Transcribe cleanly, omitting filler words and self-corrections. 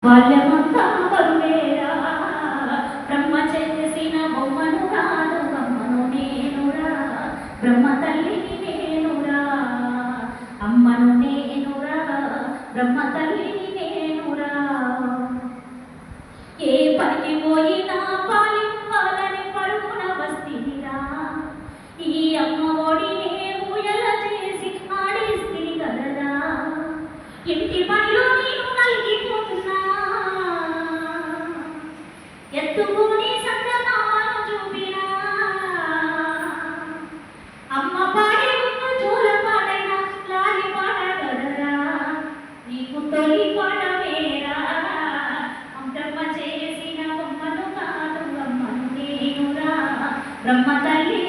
బాల్యమంతా బరువేరా బ్రహ్మ చేసిన బొమ్మను కాదు అమ్మను నేనురా బ్రహ్మ తల్లిని నేనురా అమ్మను నేనురా బ్రహ్మ తల్లిని నేనురా ఏ పనికి పోయినా పాలివ్వాలని పరుగున వస్తినిరా ఈ అమ్మ ఒడినే ఊయల చేసి ఆడిస్తిని కదరా ఇంటి పనిలో నేను నలిగిపోతున్నా ఎత్తుకుని సంగమామను చూపినా అమ్మ పాడే ముందు జోల పాడైనా లాలి పాట కదరా నీకు తొలి పాట వేరా బ్రహ్మ చేసిన బొమ్మను కాదు అమ్మను నేనురా బ్రహ్మ తల్లి